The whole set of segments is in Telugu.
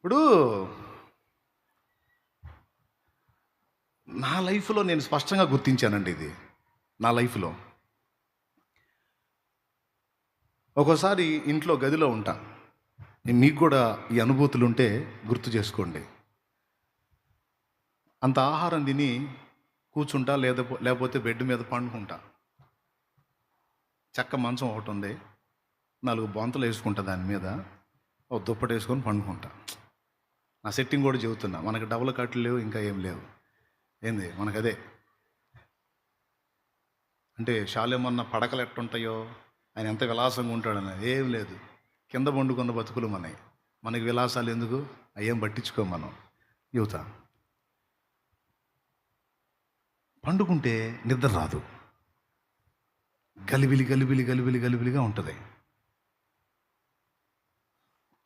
ఇప్పుడు నా లైఫ్లో నేను స్పష్టంగా గుర్తించానండి ఇది. నా లైఫ్లో ఒక్కోసారి ఇంట్లో గదిలో ఉంటా. మీకు కూడా ఈ అనుభూతులు ఉంటే గుర్తు చేసుకోండి. అంత ఆహారం తిని కూర్చుంటా, లేకపోతే బెడ్ మీద పండుకుంటా. చెక్క మంచం ఒకటి ఉంది, 4 బొంతలు వేసుకుంటా, దాని మీద ఒక దుప్పటి వేసుకొని పండుకుంటా. నా సెట్టింగ్ కూడా చెబుతున్నా, మనకు డబుల్ కట్లు లేవు, ఇంకా ఏం లేవు. ఏంది మనకు అదే అంటే శాలేమన్న పడకలు ఎట్టుంటాయో, ఆయన ఎంత విలాసంగా ఉంటాడని ఏం లేదు. కింద పండుకున్న బతుకులు మనకి విలాసాలు ఎందుకు? అయ్యేం పట్టించుకోం మనం. యువత పండుకుంటే నిద్ర రాదు, గలిబిలిగా ఉంటుంది.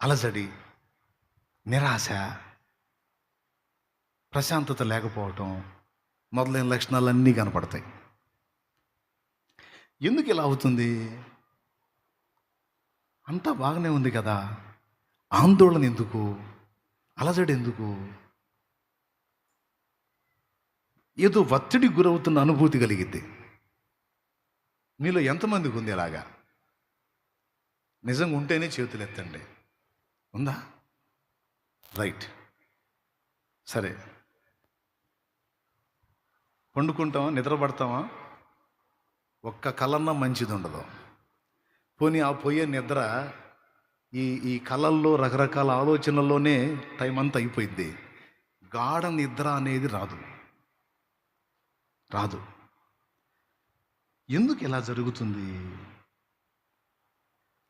అలజడి, నిరాశ, ప్రశాంతత లేకపోవటం మొదలైన లక్షణాలన్నీ కనపడతాయి. ఎందుకు ఇలా అవుతుంది? అంతా బాగానే ఉంది కదా, ఆందోళన ఎందుకు? అలజడి ఎందుకు? ఏదో ఒత్తిడి గురవుతున్న అనుభూతి కలిగిద్ది. మీలో ఎంతమందికి ఉంది అలాగా? నిజంగా ఉంటేనే చేతులు ఎత్తండి. ఉందా? రైట్. సరే, పండుకుంటామా, నిద్రపడతామా, ఒక్క కలన్నా మంచిది ఉండదు. పోనీ ఆ పోయే నిద్ర ఈ కళల్లో రకరకాల ఆలోచనల్లోనే టైం అంతా అయిపోయింది. గాఢ నిద్ర అనేది రాదు. ఎందుకు ఇలా జరుగుతుంది?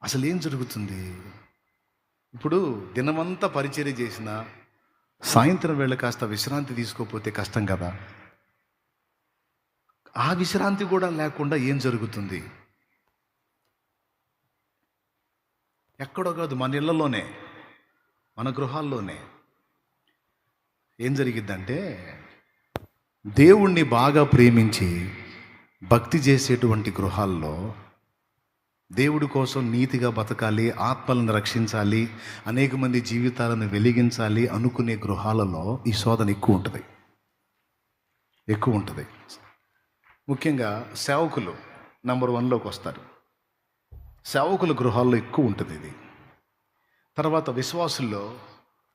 అసలు ఏం జరుగుతుంది? ఇప్పుడు దినమంతా పరిచర్య చేసిన సాయంత్రం వేళ కాస్త విశ్రాంతి తీసుకోకపోతే కష్టం కదా. ఆ విశ్రాంతి కూడా లేకుండా ఏం జరుగుతుంది? ఎక్కడో కాదు, మన ఇళ్లలోనే, మన గృహాల్లోనే ఏం జరిగిద్దంటే, దేవుణ్ణి బాగా ప్రేమించి భక్తి చేసేటువంటి గృహాల్లో, దేవుడి కోసం నీతిగా బతకాలి, ఆత్మలను రక్షించాలి, అనేక మంది జీవితాలను వెలిగించాలి అనుకునే గృహాలలో ఈ శోధన ఎక్కువ ఉంటుంది. ముఖ్యంగా సేవకులు నెంబర్ 1లోకి వస్తారు. సేవకుల గృహాల్లో ఎక్కువ ఉంటుంది ఇది. తర్వాత విశ్వాసుల్లో,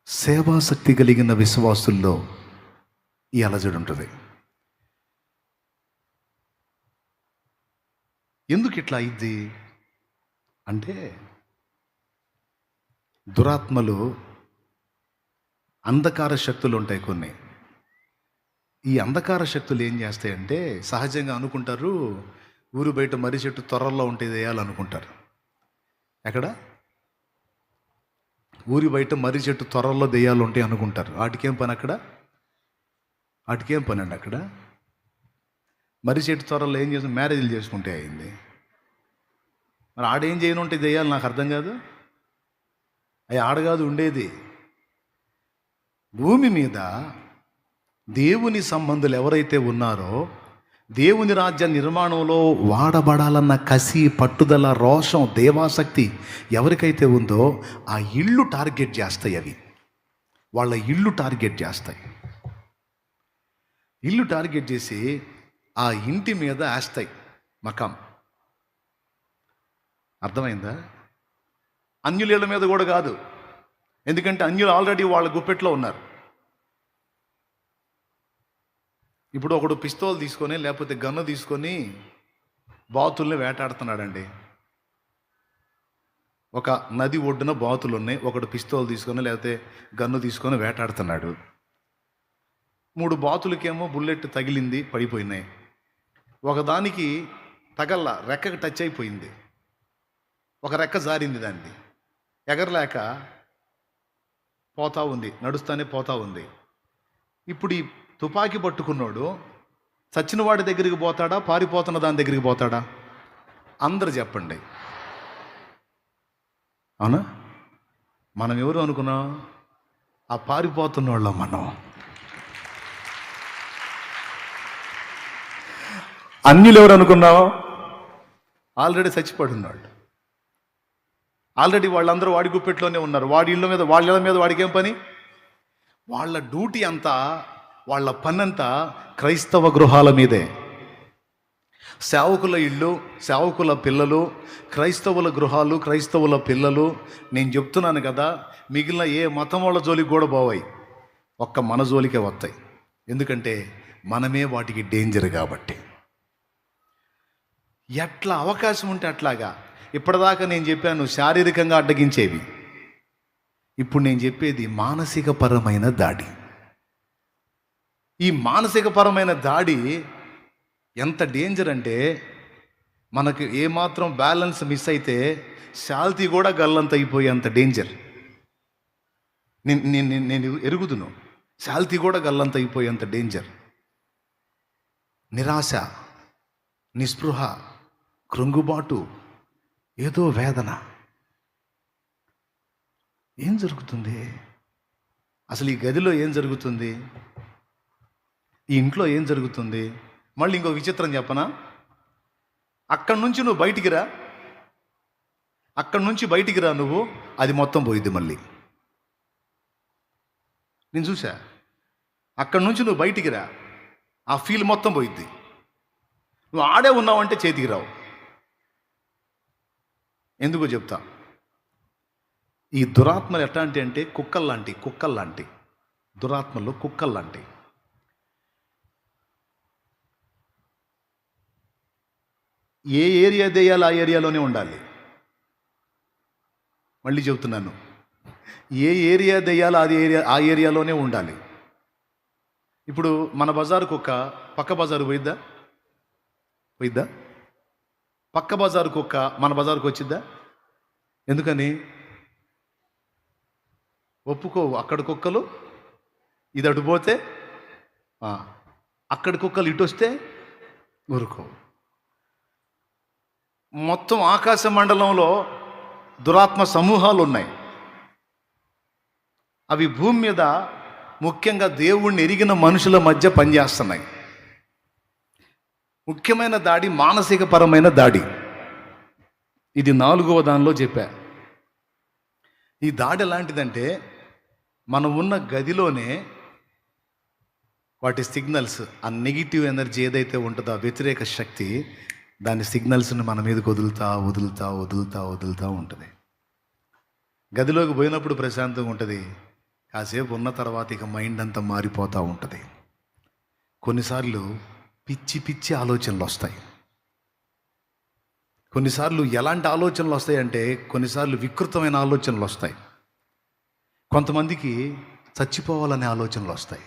సేవాశక్తి కలిగిన విశ్వాసుల్లో ఈ అలజడి ఉంటుంది. ఎందుకు ఇట్లా అయింది అంటే, దురాత్మలు, అంధకార శక్తులు ఉంటాయి కొన్ని. ఈ అంధకార శక్తులు ఏం చేస్తాయంటే, సహజంగా అనుకుంటారు ఊరు బయట మర్రి చెట్టు త్వరల్లో ఉంటే వేయాలనుకుంటారు. ఎక్కడ? ఊరి బయట మర్రి చెట్టు త్వరల్లో దెయ్యాలు ఉంటాయి అనుకుంటారు. వాటికేం పని అక్కడ? వాటికేం పని అండి అక్కడ? మర్రి చెట్టు త్వరల్లో ఏం చేసి మ్యారేజ్లు చేసుకుంటే అయింది. మరి ఆడేం చేయను ఉంటే దెయ్యాలు, నాకు అర్థం కాదు. అవి ఆడగాదు ఉండేది. భూమి మీద దేవుని సంబంధులు ఎవరైతే ఉన్నారో, దేవుని రాజ్య నిర్మాణంలో వాడబడాలన్న కసి, పట్టుదల, రోషం, దేవాసక్తి ఎవరికైతే ఉందో ఆ ఇళ్ళు టార్గెట్ చేస్తాయి. అవి వాళ్ళ ఇళ్ళు టార్గెట్ చేస్తాయి. ఇల్లు టార్గెట్ చేసి ఆ ఇంటి మీద వేస్తాయి మకాం. అర్థమైందా? అన్యుల మీద కూడా కాదు, ఎందుకంటే అన్యులు ఆల్రెడీ వాళ్ళ గుప్పెట్లో ఉన్నారు. ఇప్పుడు ఒకడు పిస్తోల్ తీసుకొని లేకపోతే గన్ను తీసుకొని బాతుల్ని వేటాడుతున్నాడండి. ఒక నది ఒడ్డున బాతులు ఉన్నాయి, ఒకడు పిస్తోల్ తీసుకొని లేకపోతే గన్ను తీసుకొని వేటాడుతున్నాడు. 3 బాతులకేమో బుల్లెట్ తగిలింది, పడిపోయినాయి. ఒకదానికి తగల్ల, రెక్కకి టచ్ అయిపోయింది, ఒక రెక్క జారింది, దాన్ని ఎగరలేక పోతా ఉంది, నడుస్తానే పోతా ఉంది. ఇప్పుడు ఈ తుపాకీ పట్టుకున్నాడు చచ్చిన వాడి దగ్గరికి పోతాడా, పారిపోతున్న దాని దగ్గరికి పోతాడా? అందరు చెప్పండి. అవునా? మనం ఎవరు అనుకున్నాం? ఆ పారిపోతున్న వాళ్ళం మనం. అన్యులు ఎవరు అనుకున్నావు? ఆల్రెడీ చచ్చిపడున్నాడు. ఆల్రెడీ వాళ్ళందరూ వాడి గుప్పెట్లోనే ఉన్నారు. వాడి వాళ్ళ మీద వాడికి ఏం పని? వాళ్ళ డ్యూటీ అంతా, వాళ్ళ పనంతా క్రైస్తవ గృహాల మీదే. సేవకుల ఇళ్ళు, సేవకుల పిల్లలు, క్రైస్తవుల గృహాలు, క్రైస్తవుల పిల్లలు. నేను చెప్తున్నాను కదా, మిగిలిన ఏ మతం వాళ్ళ జోలికి కూడా పోవాయి, ఒక్క మన జోలికే వస్తాయి. ఎందుకంటే మనమే వాటికి డేంజర్ కాబట్టి. ఎట్లా అవకాశం ఉంటే అట్లాగా. ఇప్పటిదాకా నేను చెప్పాను శారీరకంగా అడ్డగించేవి, ఇప్పుడు నేను చెప్పేది మానసిక పరమైన దాడి. ఈ మానసిక పరమైన దాడి ఎంత డేంజర్ అంటే, మనకు ఏమాత్రం బ్యాలెన్స్ మిస్ అయితే శాల్తీ కూడా గల్లంత అయిపోయేంత డేంజర్. నేను ఎరుగుదును, శాల్తీ కూడా గల్లంత అయిపోయేంత డేంజర్. నిరాశ, నిస్పృహ, కృంగుబాటు, ఏదో వేదన. ఏం జరుగుతుంది అసలు? ఈ గదిలో ఏం జరుగుతుంది? ఈ ఇంట్లో ఏం జరుగుతుంది? మళ్ళీ ఇంకో విచిత్రం చెప్పనా? అక్కడి నుంచి నువ్వు బయటికి రా, అక్కడి నుంచి బయటికి రా నువ్వు, అది మొత్తం పోయిద్ది మళ్ళీ. నేను చూసా, అక్కడి నుంచి నువ్వు బయటికి రా, ఆ ఫీల్ మొత్తం పోయిద్ది. నువ్వు ఆడే ఉన్నావంటే చేతికి రావు. ఎందుకో చెప్తా. ఈ దురాత్మలు ఎట్లాంటి అంటే కుక్కల్లాంటి దురాత్మలు కుక్కల్లాంటి. ఏ ఏరియా దేయాలి ఆ ఏరియాలోనే ఉండాలి. మళ్ళీ చెబుతున్నాను, ఏ ఏరియా దేయాలో ఆ ఏరియాలోనే ఉండాలి. ఇప్పుడు మన బజారు కుక్క పక్క బజారు పోయిద్దా? పక్క బజారు కుక్క మన బజారుకు వచ్చిద్దా? ఎందుకని? ఒప్పుకోవు. అక్కడ కుక్కలు ఇది అటుపోతే, అక్కడి కుక్కలు ఇటు వస్తే ఊరుకోవు. మొత్తం ఆకాశ మండలంలో దురాత్మ సమూహాలు ఉన్నాయి. అవి భూమి మీద ముఖ్యంగా దేవుణ్ణి ఎరిగిన మనుషుల మధ్య పనిచేస్తున్నాయి. ముఖ్యమైన దాడి మానసిక పరమైన దాడి. ఇది 4వ దానిలో చెప్పా. ఈ దాడి ఎలాంటిదంటే, మనం ఉన్న గదిలోనే వాటి సిగ్నల్స్, ఆ నెగిటివ్ ఎనర్జీ ఏదైతే ఉంటుందో, ఆ వ్యతిరేక శక్తి, దాని సిగ్నల్స్ని మన మీదకి వదులుతా ఉంటుంది. గదిలోకి పోయినప్పుడు ప్రశాంతంగా ఉంటుంది, కాసేపు ఉన్న తర్వాత ఇక మైండ్ అంతా మారిపోతూ ఉంటుంది. కొన్నిసార్లు పిచ్చి ఆలోచనలు వస్తాయి. కొన్నిసార్లు ఎలాంటి ఆలోచనలు వస్తాయంటే, కొన్నిసార్లు వికృతమైన ఆలోచనలు వస్తాయి. కొంతమందికి చచ్చిపోవాలనే ఆలోచనలు వస్తాయి.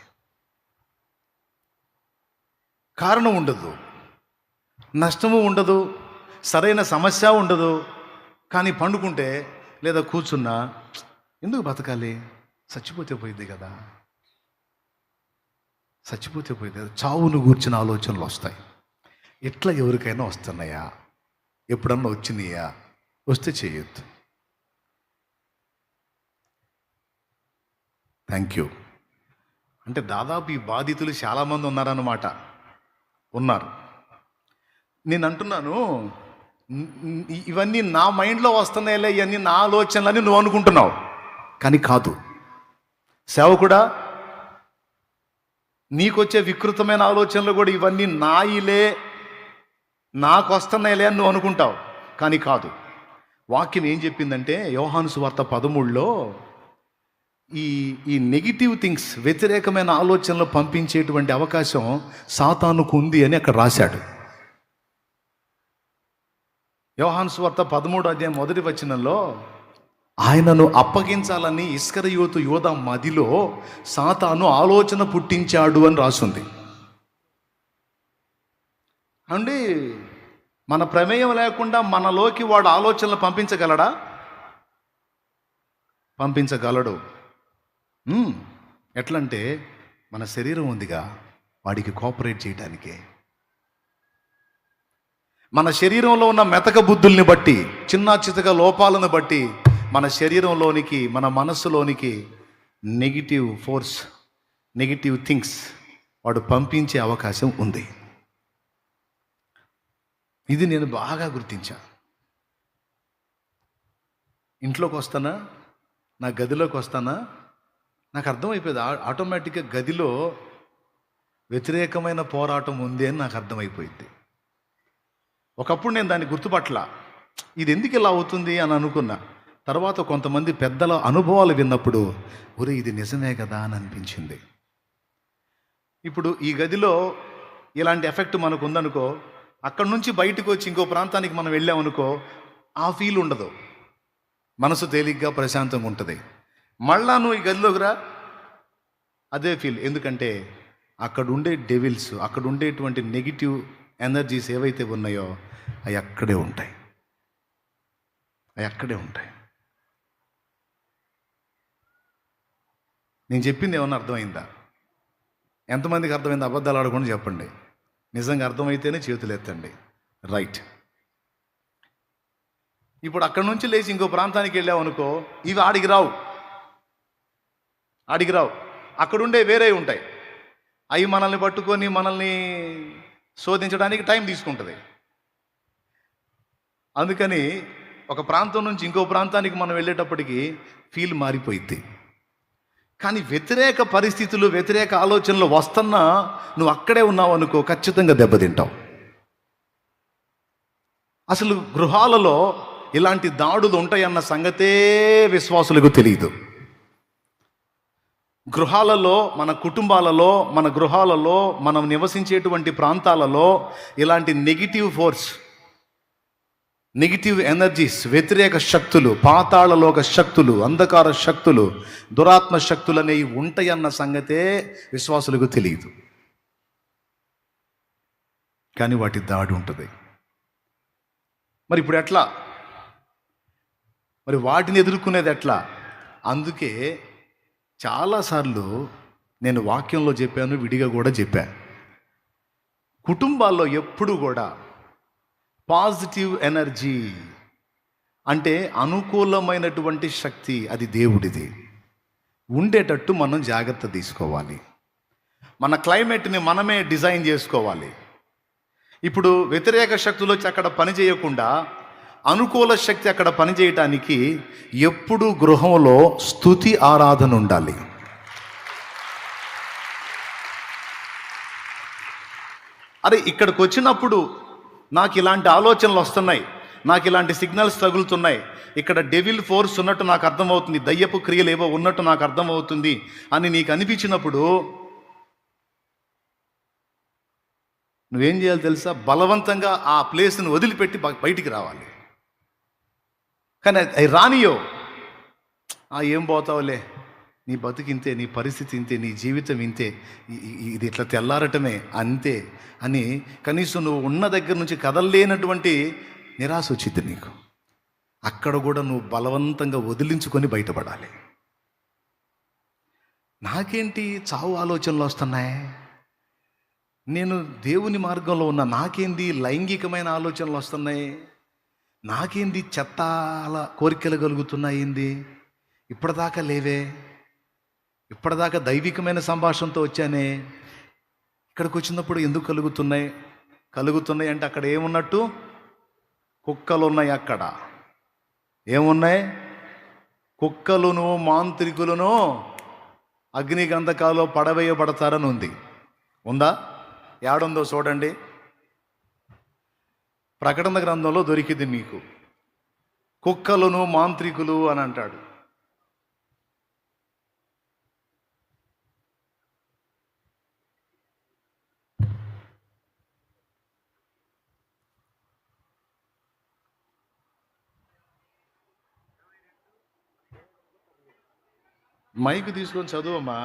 కారణం ఉండదు, నష్టము ఉండదు, సరైన సమస్య ఉండదు. కానీ పండుకుంటే లేదా కూర్చున్నా, ఎందుకు బతకాలి, చచ్చిపోతే పోయింది కదా, చావును గూర్చిన ఆలోచనలు వస్తాయి. ఎట్లా ఎవరికైనా వస్తున్నాయా? ఎప్పుడన్నా వచ్చినాయా? వస్తే చేయొద్దు. Thank you. అంటే దాదాపు ఈ బాధితులు చాలామంది ఉన్నారు. నేను అంటున్నాను, ఇవన్నీ నా మైండ్లో వస్తున్నాయిలే, ఇవన్నీ నా ఆలోచనలని నువ్వు అనుకుంటున్నావు, కానీ కాదు. సేవకుడా, నీకొచ్చే వికృతమైన ఆలోచనలు కూడా ఇవన్నీ నాయిలే, నాకు వస్తున్నాయిలే అని నువ్వు అనుకుంటావు, కానీ కాదు. వాక్యం ఏం చెప్పిందంటే, యోహాను సువార్త 13లో ఈ నెగిటివ్ థింగ్స్, వ్యతిరేకమైన ఆలోచనలు పంపించేటువంటి అవకాశం సాతానుకు ఉంది అని అక్కడ రాశాడు. యోహాను సువార్త 13వ అధ్యాయం 1వ వచనంలో, ఆయనను అప్పగించాలని ఇస్కరియోతు యోధా మదిలో సాతాను ఆలోచన పుట్టించాడు అని రాసుంది. అండి, మన ప్రమేయం లేకుండా మనలోకి వాడు ఆలోచనలు పంపించగలడా? పంపించగలడు. ఎట్లంటే, మన శరీరం ఉందిగా, వాడికి కోఆపరేట్ చేయడానికే. మన శరీరంలో ఉన్న మెతక బుద్ధుల్ని బట్టి, చిన్న చితక లోపాలను బట్టి, మన శరీరంలోనికి, మన మనస్సులోనికి నెగిటివ్ ఫోర్స్, నెగిటివ్ థింగ్స్ వాడు పంపించే అవకాశం ఉంది. ఇది నేను బాగా గుర్తించా. ఇంట్లోకి వస్తానా, నా గదిలోకి వస్తానా, నాకు అర్థమైపోయేది ఆటోమేటిక్గా గదిలో వ్యతిరేకమైన పోరాటం ఉంది అని నాకు అర్థమైపోయింది. ఒకప్పుడు నేను దాన్ని గుర్తుపట్ల, ఇది ఎందుకు ఇలా అవుతుంది అని అనుకున్నా. తర్వాత కొంతమంది పెద్దల అనుభవాలు విన్నప్పుడు ఒరే ఇది నిజమే కదా అని అనిపించింది. ఇప్పుడు ఈ గదిలో ఇలాంటి ఎఫెక్ట్ మనకు ఉందనుకో, అక్కడ నుంచి బయటకు వచ్చి ఇంకో ప్రాంతానికి మనం వెళ్ళామనుకో, ఆ ఫీల్ ఉండదు, మనసు తేలిగ్గా ప్రశాంతంగా ఉంటుంది. మళ్ళా నువ్వు ఈ గదిలోకి రా, అదే ఫీల్. ఎందుకంటే అక్కడ ఉండే డెవిల్స్, అక్కడ ఉండేటువంటి నెగిటివ్ ఎనర్జీస్ ఏవైతే ఉన్నాయో అవి అక్కడే ఉంటాయి, అవి అక్కడే ఉంటాయి. నేను చెప్పింది ఏమన్నా అర్థమైందా? ఎంతమందికి అర్థమైంది? అబద్ధాలు ఆడకుండా చెప్పండి. నిజంగా అర్థమైతేనే చేతులు ఎత్తండి. రైట్. ఇప్పుడు అక్కడి నుంచి లేచి ఇంకో ప్రాంతానికి వెళ్ళామనుకో, ఇవి ఆడికి రావు. అక్కడుండే వేరే ఉంటాయి, అవి మనల్ని పట్టుకొని మనల్ని శోధించడానికి టైం తీసుకుంటుంది. అందుకని ఒక ప్రాంతం నుంచి ఇంకో ప్రాంతానికి మనం వెళ్ళేటప్పటికి ఫీల్ మారిపోయింది. కానీ వ్యతిరేక పరిస్థితులు, వ్యతిరేక ఆలోచనలు వస్తున్నా నువ్వు అక్కడే ఉన్నావు అనుకో, ఖచ్చితంగా దెబ్బతింటావు. అసలు గృహాలలో ఇలాంటి దాడులు ఉంటాయన్న సంగతే విశ్వాసులకు తెలియదు. గృహాలలో, మన కుటుంబాలలో, మన గృహాలలో, మనం నివసించేటువంటి ప్రాంతాలలో ఇలాంటి నెగిటివ్ ఫోర్స్, నెగిటివ్ ఎనర్జీస్, వ్యతిరేక శక్తులు, పాతాళలోక శక్తులు, అంధకార శక్తులు, దురాత్మ శక్తులు అనేవి ఉంటాయన్న సంగతే విశ్వాసులకు తెలియదు. కానీ వాటి దాడి ఉంటుంది. మరి ఇప్పుడు ఎట్లా? మరి వాటిని ఎదుర్కొనేది ఎట్లా? అందుకే చాలాసార్లు నేను వాక్యంలో చెప్పాను, విడిగా కూడా చెప్పాను. కుటుంబాల్లో ఎప్పుడు కూడా పాజిటివ్ ఎనర్జీ అంటే అనుకూలమైనటువంటి శక్తి, అది దేవుడిది, ఉండేటట్టు మనం జాగ్రత్త తీసుకోవాలి. మన క్లైమేట్ని మనమే డిజైన్ చేసుకోవాలి. ఇప్పుడు వ్యతిరేక శక్తులు వచ్చి అక్కడ పని చేయకుండా అనుకూల శక్తి అక్కడ పనిచేయటానికి ఎప్పుడు గృహంలో స్తుతి ఆరాధన ఉండాలి. అరే ఇక్కడికి వచ్చినప్పుడు నాకు ఇలాంటి ఆలోచనలు వస్తున్నాయి, నాకు ఇలాంటి సిగ్నల్స్ తగులుతున్నాయి, ఇక్కడ డెవిల్ ఫోర్స్ ఉన్నట్టు నాకు అర్థమవుతుంది, దయ్యపు క్రియలు ఏవో ఉన్నట్టు నాకు అర్థమవుతుంది అని నీకు అనిపించినప్పుడు నువ్వేం చేయాలి తెలుసా? బలవంతంగా ఆ ప్లేస్ని వదిలిపెట్టి బయటికి రావాలి. కానీ అవి రానియో, ఏం పోతావులే, నీ బతుకు ఇంతే, నీ పరిస్థితి ఇంతే, నీ జీవితం ఇంతే, ఇది ఇట్లా తెల్లారటమే అంతే అని కనీసం నువ్వు ఉన్న దగ్గర నుంచి కదలలేనటువంటి నిరాశ వచ్చింది నీకు. అక్కడ కూడా నువ్వు బలవంతంగా వదిలించుకొని బయటపడాలి. నాకేంటి చావు ఆలోచనలు వస్తున్నాయి, నేను దేవుని మార్గంలో ఉన్న, నాకేంది లైంగికమైన ఆలోచనలు వస్తున్నాయి, నాకేంది చెత్తాల కోరికలు కలుగుతున్నాయి, ఏంది ఇప్పటిదాకా లేవే, ఇప్పటిదాకా దైవికమైన సంభాషణతో వచ్చానే, ఇక్కడికి వచ్చినప్పుడు ఎందుకు కలుగుతున్నాయి అంటే అక్కడ ఏమున్నట్టు? కుక్కలు ఉన్నాయి. అక్కడ ఏమున్నాయి? కుక్కలును మాంత్రికులను అగ్నిగంధకాల్లో పడవేయబడతారని ఉంది. ఉందా? ఏడుందో చూడండి. ప్రకటన గ్రంథంలో దొరికింది మీకు. కుక్కలును మాంత్రికులు అని అంటాడు. మైక్ తీసుకొని చదువమ్మా.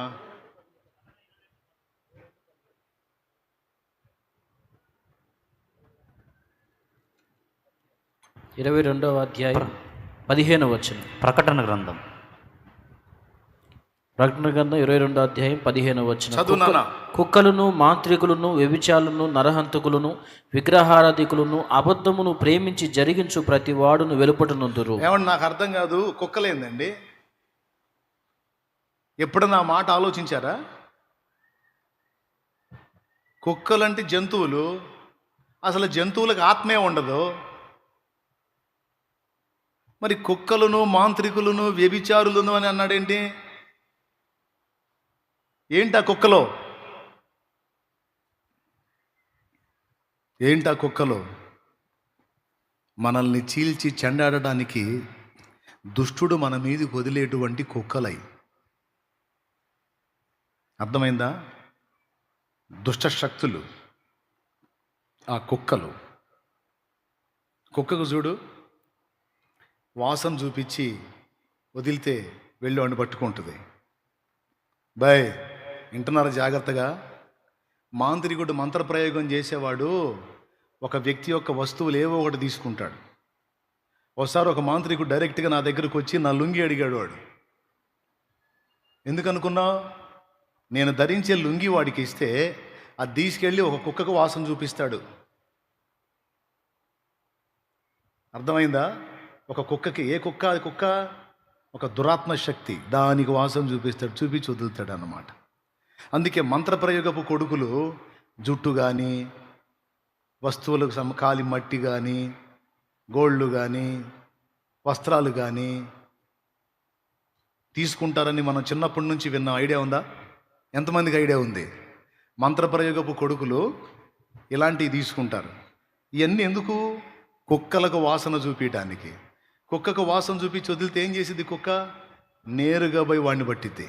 22వ అధ్యాయం 15వ వచనం. ప్రకటన గ్రంథం 22వ అధ్యాయం 15వ వచనం. కుక్కలను మాంత్రికులను వ్యభిచారులను నరహంతకులను విగ్రహారాధికులను అబద్ధమును ప్రేమించి జరిగించు ప్రతి వాడును వెలుపటనుందురు. ఏమన్నా నాకు అర్థం కాదు, కుక్కలేందండి? ఎప్పుడన్నా ఆ మాట ఆలోచించారా? కుక్కలంటే జంతువులు, అసలు జంతువులకు ఆత్మే ఉండదు. మరి కుక్కలను మాంత్రికులను వ్యభిచారులను అని అన్నాడేంటి? ఏంటా కుక్కలో? ఏంటా కుక్కలో? మనల్ని చీల్చి చెండాడడానికి దుష్టుడు మన మీదకి వదిలేటువంటి కుక్కలై. అర్థమైందా? దుష్ట శక్తులు ఆ కుక్కలు. కుక్కకు చూడు, వాసన చూపించి వదిలితే వెళ్ళి వాడిని పట్టుకుంటుంది. బాయ్ వింటున్నారు జాగ్రత్తగా. మాంత్రికుడు మంత్రప్రయోగం చేసేవాడు ఒక వ్యక్తి యొక్క వస్తువులు ఏవో ఒకటి తీసుకుంటాడు. ఒకసారి ఒక మాంత్రికుడు డైరెక్ట్గా నా దగ్గరకు వచ్చి నా లుంగి అడిగాడు. వాడు ఎందుకనుకున్నావు? నేను ధరించే లుంగి వాడికి ఇస్తే అది తీసుకెళ్ళి ఒక కుక్కకు వాసన చూపిస్తాడు. అర్థమైందా? ఒక కుక్కకి, ఏ కుక్క? అది కుక్క ఒక దురాత్మ శక్తి, దానికి వాసన చూపిస్తాడు, చూపించి వదులుతాడు అన్నమాట. అందుకే మంత్రప్రయోగపు కొడుకులు జుట్టు కానీ, వస్తువులకు కాలి మట్టి కానీ, గోళ్ళు కానీ, వస్త్రాలు కానీ తీసుకుంటారని మనం చిన్నప్పటి నుంచి విన్న ఐడియా ఉందా? ఎంతమందికి ఐడియా ఉంది? మంత్రప్రయోగపు కొడుకులు ఇలాంటివి తీసుకుంటారు. ఇవన్నీ ఎందుకు? కుక్కలకు వాసన చూపించడానికి. కుక్కకు వాసన చూపించి వదిలితే ఏం చేసింది కుక్క? నేరుగా పోయి వాడిని పట్టిద్ది.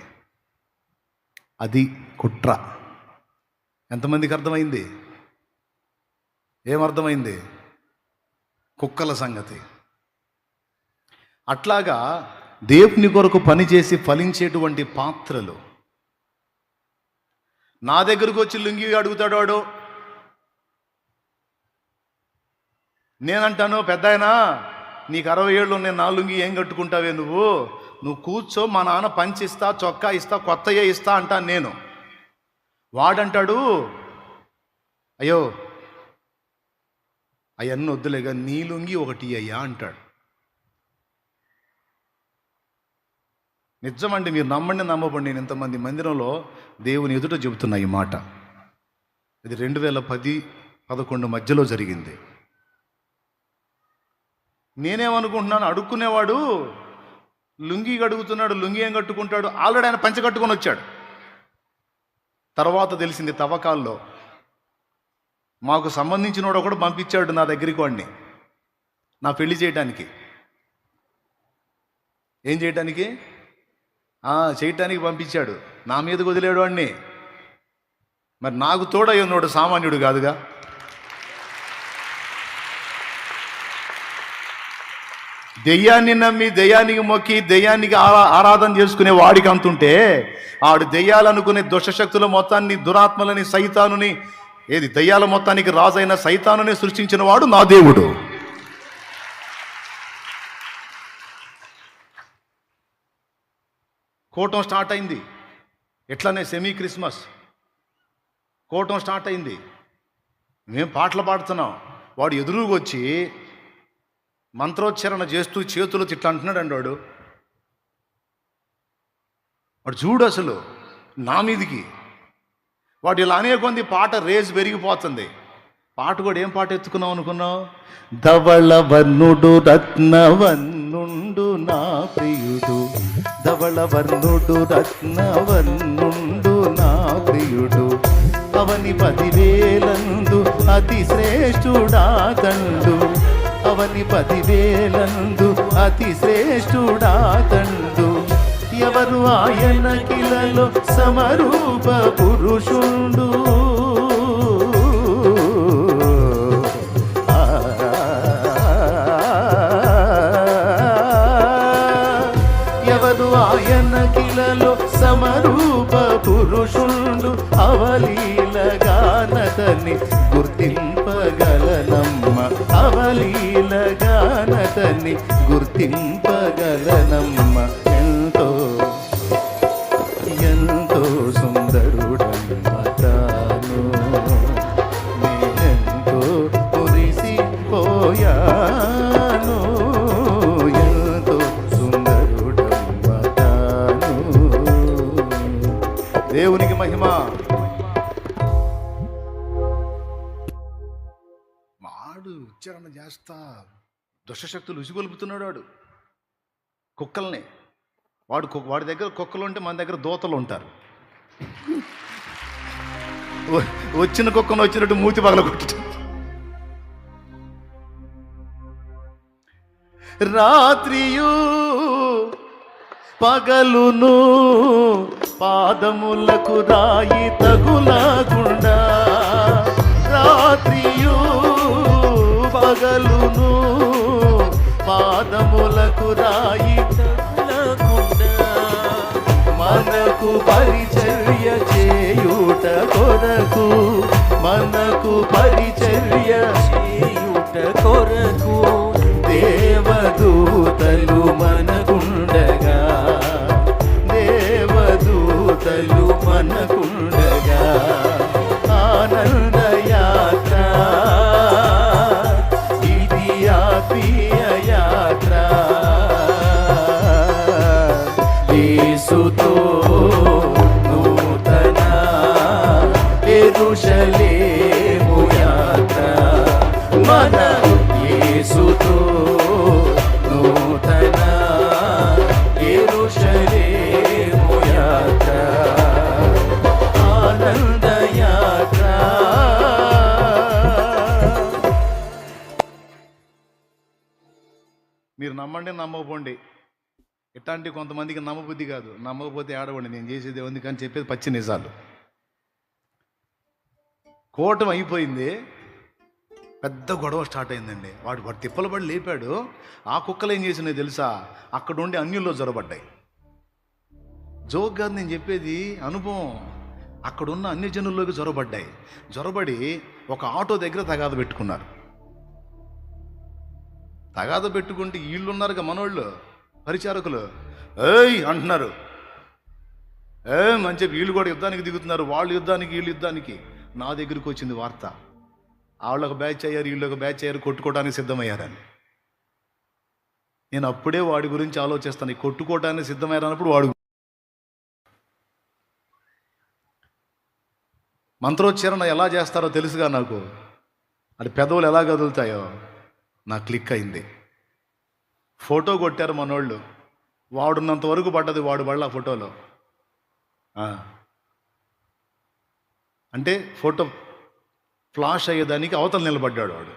అది కుట్ర. ఎంతమందికి అర్థమైంది? ఏమర్థమైంది? కుక్కల సంగతి. అట్లాగా దేవుని కొరకు పనిచేసి ఫలించేటువంటి పాత్రలు. నా దగ్గరకు వచ్చి లుంగి అడుగుతాడు వాడు. నేనంటాను, పెద్దాయనా నీకు 60 ఏళ్ళు, నేను నా లుంగి ఏం కట్టుకుంటావే నువ్వు కూర్చో, మా నాన్న పంచి ఇస్తా, చొక్కా ఇస్తా, కొత్తయే ఇస్తా అంటాను నేను. వాడంటాడు, అయ్యో అవన్నీ వద్దులేగా, నీ లుంగి ఒకటి అయ్యా అంటాడు. నిజమండి, మీరు నమ్మండి నమ్మబండి, నేను ఇంతమంది మందిరంలో దేవుని ఎదుట చెబుతున్నా ఈ మాట. ఇది 2010-11 మధ్యలో జరిగింది. నేనేమనుకుంటున్నాను, అడుక్కునేవాడు లుంగి అడుగుతున్నాడు, లుంగి ఏం కట్టుకుంటాడు? ఆల్రెడీ ఆయన పంచ కట్టుకొని వచ్చాడు. తర్వాత తెలిసింది తవ్వకాల్లో మాకు సంబంధించిన వాడు ఒకడు పంపించాడు నా దగ్గరికి వాడిని, నా పెళ్లి చేయటానికి. ఏం చేయటానికి? చేయటానికి పంపించాడు. నా మీదకి వదిలేడు వాడిని. మరి నాకు తోడయ్యున్నాడు, సామాన్యుడు కాదుగా. దెయ్యాన్ని నమ్మి, దెయ్యానికి మొక్కి, దెయ్యానికి ఆరాధన చేసుకునే వాడికి అంతుంటే, ఆడు దెయ్యాలనుకునే దుష్టశక్తుల మొత్తాన్ని, దురాత్మలని, సైతానుని, ఏది దెయ్యాల మొత్తానికి రాజైన సైతానుని సృష్టించిన వాడు నా దేవుడు. కూటం స్టార్ట్ అయింది. ఎట్లనే సెమీ క్రిస్మస్ కూటం స్టార్ట్ అయింది. మేము పాటలు పాడుతున్నాం. వాడు ఎదురుగా వచ్చి మంత్రోచ్చారణ చేస్తూ చేతులు తిట్లా అంటున్నాడు వాడు. చూడు అసలు నా మీదికి వాడు ఇలా అనే కొంది పాట రేజ్ పెరిగిపోతుంది. పాట కూడా ఏం పాట ఎత్తుకున్నావు అనుకున్నావు? ధవళవర్ణుడు రత్నవర్ణుండు నా ప్రియుడు, ధవళవర్ణుడు రత్నవర్ణుండు నా ప్రియుడు, అవని 10,000 అతి శ్రేష్ఠుడా తండు, అవని 10,000 అతి శ్రేష్ఠుడా తండు, ఎవరు ఆయన కిలలో సమరూప పురుషుండు, ఎవరు ఆయన కిలలో సమరూప పురుషుండు, అవలీలగానతని గుర్తింపగలనమ్మ, అవలీలగానతని గుర్తింపగలనమ్మ, ఎంతో ఎంతో సుందరుడమ్మ తాను, నేనెంతో మురిసిపోయాను, ఎంతో సుందరుడమ్మ తాను. దేవునికి మహిమ. వాడు ఉచ్చారణ చేస్తా దుష్టశక్తులు ఉసిగొలుపుతున్నాడు వాడు. కుక్కల్ని. వాడి దగ్గర కుక్కలు ఉంటే మన దగ్గర దూతలు ఉంటారు. వచ్చిన కుక్కను వచ్చినట్టు మూతి పగలగొట్టడం. రాత్రియు పగలును పాదములకు రాయి తగులకుండా, రాత్రియు పగలును పాదములకు రాయి తగులకుండా, మనకు పరిచర్య చేయుట కొరకు, మనకు పరిచర్య చేయుట కొరకు దేవదూతలు మనకుండగా, దేవదూతలు మనకుండగా, ఆనందయాత్ర ఇది ఆత్మీయ యాత్ర. యేసుతో నూతన యెరూషలేము యాత్ర, మన యేసుతో నూతన యెరూషలేము యాత్ర, ఆనంద యాత్ర. మీరు నమ్మండి నమ్మకపోండి, ఇట్లాంటి కొంతమందికి నమ్మబుద్ధి కాదు. నమ్మకపోతే ఏడవండి, నేను చేసేది ఉంది కానీ చెప్పేది పచ్చి నిజాలు. కూటమి అయిపోయింది, పెద్ద గొడవ స్టార్ట్ అయిందండి. వాడు తిప్పలు పడి లేపాడు. ఆ కుక్కలు ఏం చేసినాయి తెలుసా? అక్కడ ఉండి అన్యుల్లో జొరబడ్డాయి. జోక్ కాదు నేను చెప్పేది, అనుభవం. అక్కడున్న అన్య జనుల్లోకి జొరబడి ఒక ఆటో దగ్గర తగాద పెట్టుకున్నారు. తగాద పెట్టుకుంటే వీళ్ళున్నారుగా మనోళ్ళు పరిచారకులు, ఏయ్ అంటున్నారు, అని చెప్పి వీళ్ళు కూడా యుద్ధానికి దిగుతున్నారు. వాళ్ళు యుద్ధానికి, వీళ్ళు యుద్ధానికి. నా దగ్గరికి వచ్చింది వార్త, వాళ్ళొక బ్యాచ్ అయ్యారు, వీళ్ళొక బ్యాచ్ అయ్యారు, కొట్టుకోవడానికి సిద్ధమయ్యారని. నేను అప్పుడే వాడి గురించి ఆలోచిస్తాను. కొట్టుకోవడానికి సిద్ధమయ్యారన్నప్పుడు వాడు మంత్రోచ్చారణ ఎలా చేస్తారో తెలుసుగా నాకు. అది పెదవులు ఎలా కదులుతాయో నాకు క్లిక్ అయింది. ఫోటో కొట్టారు మనోళ్ళు, వాడున్నంత వరకు పడ్డది, వాడు పడలా ఫోటోలో. అంటే ఫోటో ఫ్లాష్ అయ్యేదానికి అవతల నిలబడ్డాడు వాడు.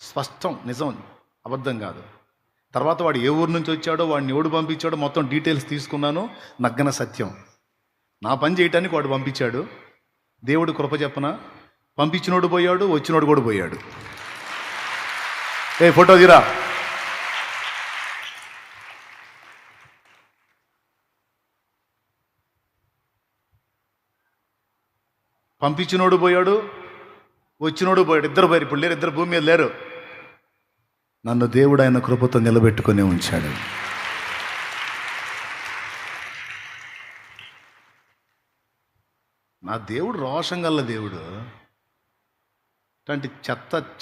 స్పష్టం, నిజం, అబద్ధం కాదు. తర్వాత వాడు ఏ ఊరు నుంచి వచ్చాడో, వాడిని ఎవడు పంపించాడో మొత్తం డీటెయిల్స్ తీసుకున్నాను. నగ్గన సత్యం. నా పని చేయటానికి వాడు పంపించాడు. దేవుడు కృప చెప్పన, పంపించినోడు పోయాడు, వచ్చినోడు కూడా పోయాడు. ఏ ఫోటో తీరా. పంపించినోడు పోయాడు, వచ్చినోడు పోయాడు. ఇద్దరు పోయారు. ఇప్పుడు లేరు, ఇద్దరు భూమి మీద లేరు. నన్ను దేవుడు ఆయన కృపతో నిలబెట్టుకొని ఉంచాడు. నా దేవుడు రోషం గల్ల దేవుడు. ఇట్లాంటి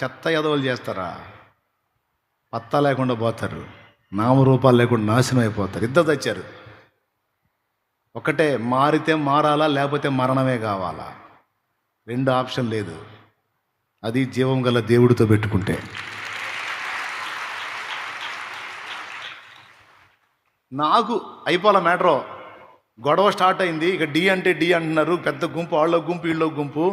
చెత్త ఎదవలు చేస్తారా? పత్తా లేకుండా పోతారు, నామరూపాలు లేకుండా నాశనం అయిపోతారు. ఇద్దరు తెచ్చారు. ఒకటే, మారితే మారాలా, లేకపోతే మరణమే కావాలా. రెండు ఆప్షన్ లేదు. అది జీవం గల దేవుడితో పెట్టుకుంటే. నాకు అయిపోవాల మ్యాటరు. గొడవ స్టార్ట్ అయింది. ఇక డి అంటే డి అంటున్నారు. పెద్ద గుంపు, వాళ్ళ గుంపు, వీళ్ళ గుంపు.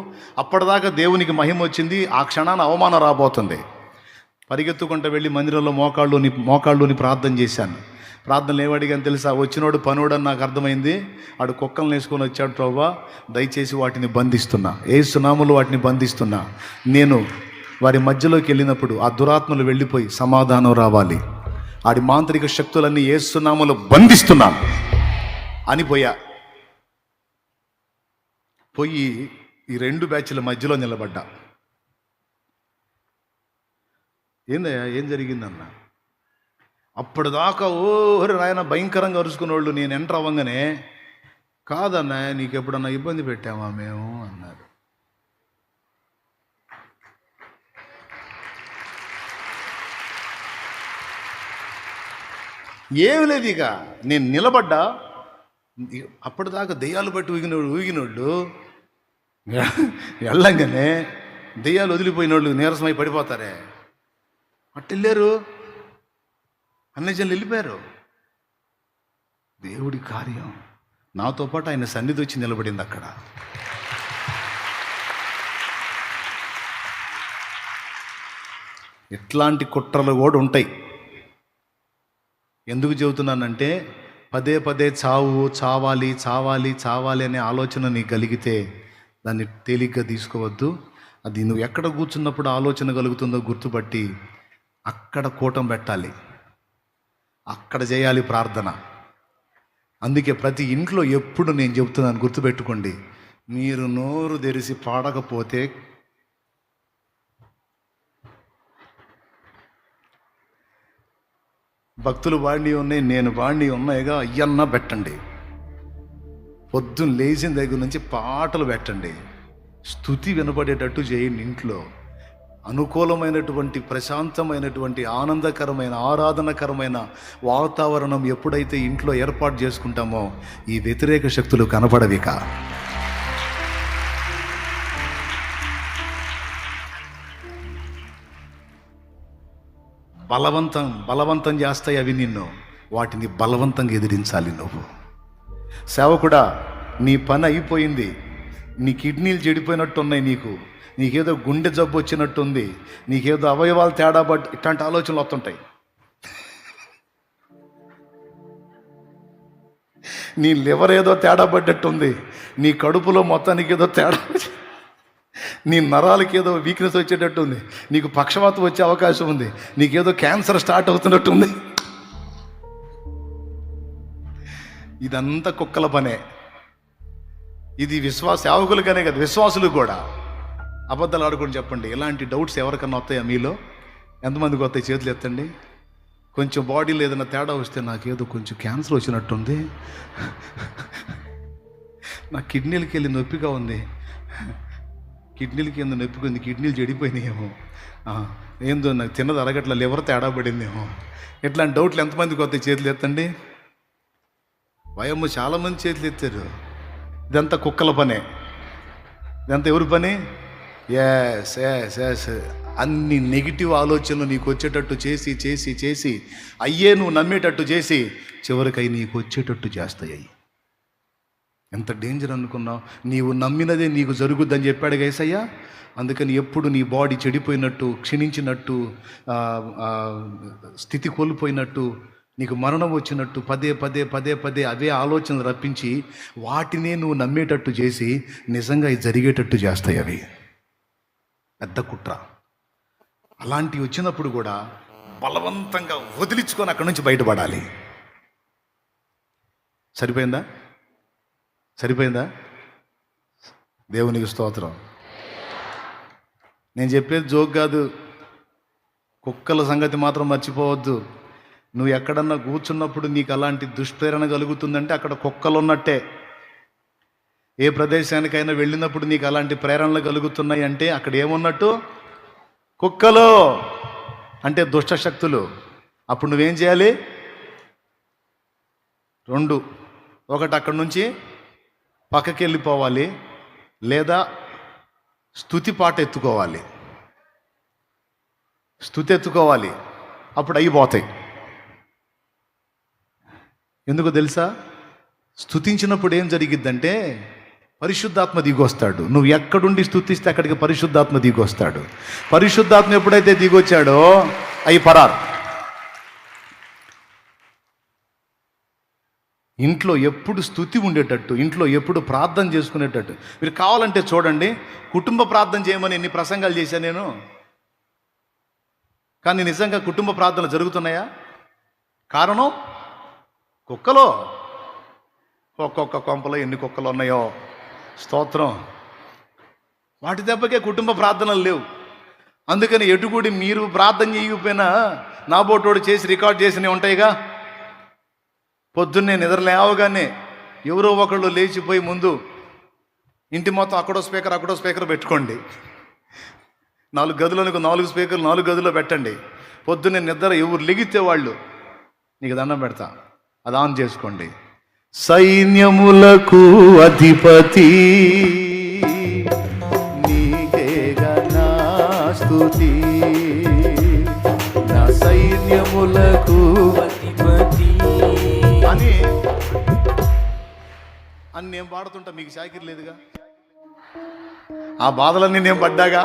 అప్పటిదాకా దేవునికి మహిమ వచ్చింది, ఆ క్షణాన అవమానం రాబోతుంది. పరిగెత్తుకుంటూ వెళ్ళి మందిరంలో మోకాళ్ళుని ప్రార్థన చేశాను. ప్రార్థనలు ఏమడిగాని తెలుసా? వచ్చినోడు పనుడు అని నాకు అర్థమైంది. ఆడు కుక్కలను వేసుకొని వచ్చాడు. ప్రభువా, దయచేసి వాటిని బంధిస్తున్నా, యేసు నామములో వాటిని బంధిస్తున్నా. నేను వారి మధ్యలోకి వెళ్ళినప్పుడు ఆ దురాత్మలు వెళ్ళిపోయి సమాధానం రావాలి. ఆడి మాంత్రిక శక్తులన్నీ యేసు నామములో బంధిస్తున్నాను అని పోయి ఈ రెండు బ్యాచ్ల మధ్యలో నిలబడ్డా. ఏందయ్యా, ఏం జరిగిందన్న? అప్పటిదాకా ఓరి నాయన భయంకరంగా అరుచుకునేవాళ్ళు. నేను ఎంటర్ అవ్వగానే, కాదన్న నీకు ఎప్పుడన్నా ఇబ్బంది పెట్టామా మేము అన్నారు. ఏమి లేదు. ఇక నేను నిలబడ్డా. అప్పటిదాకా దెయ్యాలు బట్టి ఊగినోళ్ళు వెళ్ళంగానే దెయ్యాలు వదిలిపోయిన వాళ్ళు నీరసమై పడిపోతారే, అట్టెళ్ళారు. అన్యజనులు వెళ్ళిపోయారు. దేవుడి కార్యం నాతో పాటు ఆయన సన్నిధి వచ్చి నిలబడింది అక్కడ. ఇట్లాంటి కుట్రలు కూడా ఉంటాయి. ఎందుకు చెబుతున్నానంటే పదే పదే చావాలి చావాలి చావాలి అనే ఆలోచన నీకు కలిగితే దాన్ని తేలిగ్గా తీసుకోవద్దు. అది నువ్వు ఎక్కడ కూర్చున్నప్పుడు ఆలోచన కలుగుతుందో గుర్తుపట్టి అక్కడ కూటం పెట్టాలి, అక్కడ చేయాలి ప్రార్థన. అందుకే ప్రతి ఇంట్లో ఎప్పుడు నేను చెబుతున్నాను, గుర్తుపెట్టుకోండి, మీరు నోరు తెరిచి పాడకపోతే భక్తులు వాడిని ఉన్నాయి, నేను వాడిని ఉన్నాయిగా అయ్యన్నా పెట్టండి. పొద్దున్న లేచిన దగ్గర నుంచి పాటలు పెట్టండి, స్తుతి వినపడేటట్టు చేయండి. ఇంట్లో అనుకూలమైనటువంటి ప్రశాంతమైనటువంటి ఆనందకరమైన ఆరాధనకరమైన వాతావరణం ఎప్పుడైతే ఇంట్లో ఏర్పాటు చేసుకుంటామో ఈ వ్యతిరేక శక్తులు కనపడవిక. బలవంతం చేస్తాయి అవి నిన్ను, వాటిని బలవంతంగా ఎదిరించాలి నువ్వు. సేవకుడా, నీ పని అయిపోయింది, నీ కిడ్నీలు చెడిపోయినట్టు ఉన్నాయి, నీకేదో గుండె జబ్బు వచ్చినట్టుంది, నీకేదో అవయవాలు తేడా ఇట్లాంటి ఆలోచనలు వస్తుంటాయి. నీ లివర్ ఏదో తేడా పడ్డట్టుంది, నీ కడుపులో మొత్తానికి ఏదో తేడా, నీ నరాలకి ఏదో వీక్నెస్ వచ్చేటట్టు ఉంది, నీకు పక్షవాతం వచ్చే అవకాశం ఉంది, నీకేదో క్యాన్సర్ స్టార్ట్ అవుతున్నట్టు ఉంది. ఇదంతా కుక్కల పనే. ఇది సేవకులకనే కదా, విశ్వాసులు కూడా. అబద్ధాలు ఆడుకొని చెప్పండి, ఇలాంటి డౌట్స్ ఎవరికన్నా వస్తాయా మీలో? ఎంతమందికి వస్తాయి? చేతులు ఎత్తండి. కొంచెం బాడీలో ఏదైనా తేడా వస్తే నాకేదో కొంచెం క్యాన్సర్ వచ్చినట్టుంది, నా కిడ్నీలకి వెళ్ళి నొప్పిగా ఉంది, కిడ్నీలకి ఎందుకు నొప్పిగా ఉంది, కిడ్నీలు చెడిపోయినాయేమో, ఏందో నాకు తిన్నది అరగట్ల, లివర్ తేడా పడిందేమో. ఇట్లాంటి డౌట్లు ఎంతమందికి వస్తాయి? చేతులు ఎత్తండి. భయము చాలామంది చేతులు ఎత్తారు. ఇదంతా కుక్కల పనే. ఇదంతా ఎవరి పని? ఎస్ ఎస్ ఎస్ అన్ని నెగిటివ్ ఆలోచనలు నీకు వచ్చేటట్టు చేసి చేసి చేసి అయ్యే నువ్వు నమ్మేటట్టు చేసి చివరికి అవి నీకు వచ్చేటట్టు చేస్తాయి. ఎంత డేంజర్ అనుకున్నావు? నీవు నమ్మినదే నీకు జరుగుద్దని చెప్పాడు యేసయ్య. అందుకని ఎప్పుడు నీ బాడీ చెడిపోయినట్టు, క్షీణించినట్టు, స్థితి కోల్పోయినట్టు, నీకు మరణం వచ్చినట్టు పదే పదే పదే పదే అవే ఆలోచనలు రప్పించి వాటినే నువ్వు నమ్మేటట్టు చేసి నిజంగా ఇది జరిగేటట్టు చేస్తాయి. అవి పెద్ద కుట్ర. అలాంటివి వచ్చినప్పుడు కూడా బలవంతంగా వదిలించుకొని అక్కడి నుంచి బయటపడాలి. సరిపోయిందా? దేవునికి స్తోత్రం. నేను చెప్పేది జోక్ కాదు. కుక్కల సంగతి మాత్రం మర్చిపోవద్దు. నువ్వు ఎక్కడన్నా కూర్చున్నప్పుడు నీకు అలాంటి దుష్ప్రేరణ కలుగుతుందంటే అక్కడ కుక్కలు ఉన్నట్టే. ఏ ప్రదేశానికైనా వెళ్ళినప్పుడు నీకు అలాంటి ప్రేరణలు కలుగుతున్నాయి అంటే అక్కడ ఏమున్నట్టు? కుక్కలు అంటే దుష్టశక్తులు. అప్పుడు నువ్వేం చేయాలి? 2, ఒకటి అక్కడి నుంచి పక్కకి వెళ్ళిపోవాలి, లేదా స్తుతి పాట ఎత్తుకోవాలి. స్తుతి ఎత్తుకోవాలి, అప్పుడు అయిపోతాయి. ఎందుకో తెలుసా? స్తుతించినప్పుడు ఏం జరిగిద్దంటే పరిశుద్ధాత్మ దిగొస్తాడు. నువ్వు ఎక్కడుండి స్తుతిస్తే అక్కడికి పరిశుద్ధాత్మ దిగొస్తాడు. పరిశుద్ధాత్మ ఎప్పుడైతే దిగొచ్చాడో అవి పరారు. ఇంట్లో ఎప్పుడు స్తుతి ఉండేటట్టు, ఇంట్లో ఎప్పుడు ప్రార్థన చేసుకునేటట్టు. మీరు కావాలంటే చూడండి, కుటుంబ ప్రార్థన చేయమని ఎన్ని ప్రసంగాలు చేశాను నేను. కానీ నిజంగా కుటుంబ ప్రార్థనలు జరుగుతున్నాయా? కారణం కుక్కలో. ఒక్కొక్క కొంపలో ఎన్ని కుక్కలు ఉన్నాయో, స్తోత్రం. వాటి దెబ్బకే కుటుంబ ప్రార్థనలు లేవు. అందుకని ఎటుకూడి మీరు ప్రార్థన చేయకపోయినా నా బోటోడు చేసి రికార్డ్ చేసినవి ఉంటాయిగా. పొద్దున్నే నిద్ర లేవగానే ఎవరో ఒకళ్ళు లేచిపోయి ముందు ఇంటి మొత్తం అక్కడో స్పీకర్ పెట్టుకోండి. 4 గదులకు 4 స్పీకర్లు 4 గదుల్లో పెట్టండి. పొద్దున్నే నిద్ర ఎవరు లెగితే వాళ్ళు నీకు దండం పెడతా, అది ఆన్ చేసుకోండి. సైన్యములకు అధిపతి నీకేగా నా స్తుతి, నా సైన్యములకు అని నేను పాడుతుంటా, మీకు షాకిర్ లేదుగా. ఆ బాధలన్నీ నేను పడ్డాగా.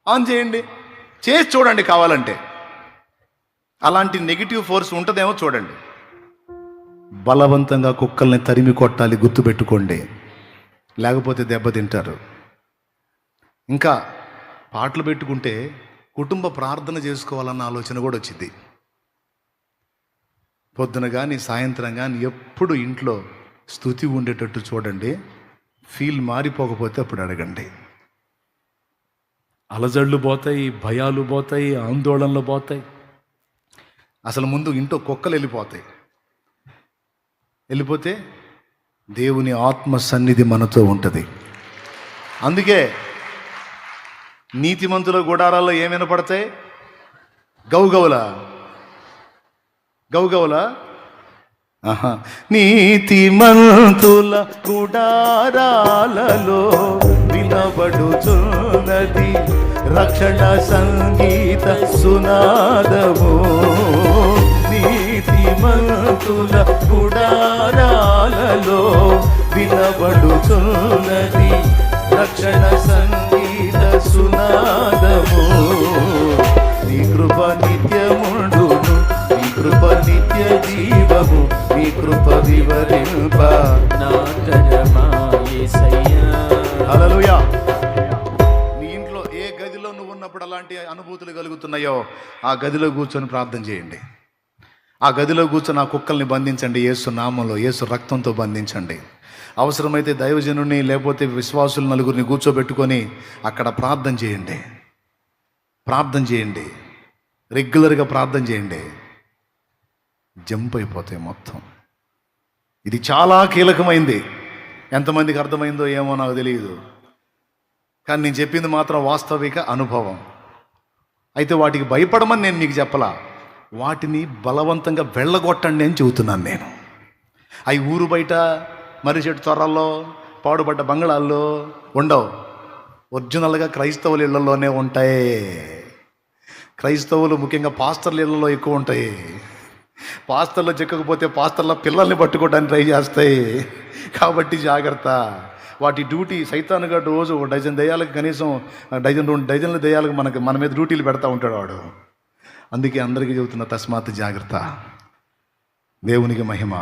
ఆన్ చేయండి, చేసి చూడండి కావాలంటే. అలాంటి నెగిటివ్ ఫోర్స్ ఉంటుందేమో చూడండి. బలవంతంగా కుక్కల్ని తరిమి కొట్టాలి, గుర్తుపెట్టుకోండి, లేకపోతే దెబ్బతింటారు. ఇంకా పాటలు పెట్టుకుంటే కుటుంబ ప్రార్థన చేసుకోవాలన్న ఆలోచన కూడా వచ్చింది. పొద్దున కానీ సాయంత్రం కానీ ఎప్పుడు ఇంట్లో స్తుతి ఉండేటట్టు చూడండి. ఫీల్ మారిపోకపోతే అప్పుడు అడగండి. అలజడులు పోతాయి, భయాలు పోతాయి, ఆందోళనలు పోతాయి. అసలు ముందు ఇంట్లో కుక్కలు వెళ్ళిపోతే దేవుని ఆత్మ సన్నిధి మనతో ఉంటుంది. అందుకే నీతిమంతుల గుడారాల్లో ఏం వినపడతాయి? గౌగౌలా. నీతిమంతుల గుడారాలలో వినబడుచున్నది రక్షణ సంగీత సునాదము. నీతిమంతుల గుడారాలలో వినబడుచున్నది రక్షణ సంగీత సునాదము. నీ కృప నిత్యముండును, నీ కృప నిత్య జీవము, నీ కృప వివరింప నా తరమా యేసయ్యా. హల్లెలూయా. నీ ఇంట్లో ఏ గదిలో నువ్వు ఉన్నప్పుడు అలాంటి అనుభూతులు కలుగుతున్నాయో ఆ గదిలో కూర్చొని ప్రార్థన చేయండి. ఆ గదిలో కూర్చొని ఆ కుక్కల్ని బంధించండి. యేసు నామంలో, యేసు రక్తంతో బంధించండి. అవసరమైతే దైవజనుని లేకపోతే విశ్వాసులు నలుగురిని కూర్చోబెట్టుకొని అక్కడ ప్రార్థన చేయండి. రెగ్యులర్గా ప్రార్థన చేయండి. జంప్ అయిపోతాయి మొత్తం. ఇది చాలా కీలకమైంది. ఎంతమందికి అర్థమైందో ఏమో నాకు తెలియదు, కానీ నేను చెప్పింది మాత్రం వాస్తవిక అనుభవం. అయితే వాటికి భయపడమని నేను మీకు చెప్పలా, వాటిని బలవంతంగా వెళ్ళగొట్టండి అని చెబుతున్నాను నేను. అవి ఊరు బయట మర్రి చెట్టు త్వరల్లో పాడుపడ్డ బంగళాల్లో ఉండవు. ఒరిజినల్గా క్రైస్తవుల ఇళ్లలోనే ఉంటాయి. క్రైస్తవులు ముఖ్యంగా పాస్టర్ల ఇళ్లలో ఎక్కువ ఉంటాయి. పాస్టర్లో చిక్కకపోతే పాస్టర్ల పిల్లల్ని పట్టుకోవడానికి ట్రై చేస్తాయి. కాబట్టి జాగ్రత్త. వాటి డ్యూటీ సైతానుగా రోజు 1 డజన్ దయ్యాలకు కనీసం 2 డజన్ల దయ్యాలకు మన మీద డ్యూటీలు పెడతా ఉంటాడు వాడు. అందుకే అందరికీ చెబుతున్న తస్మాత్ జాగ్రత్త. దేవునికి మహిమ.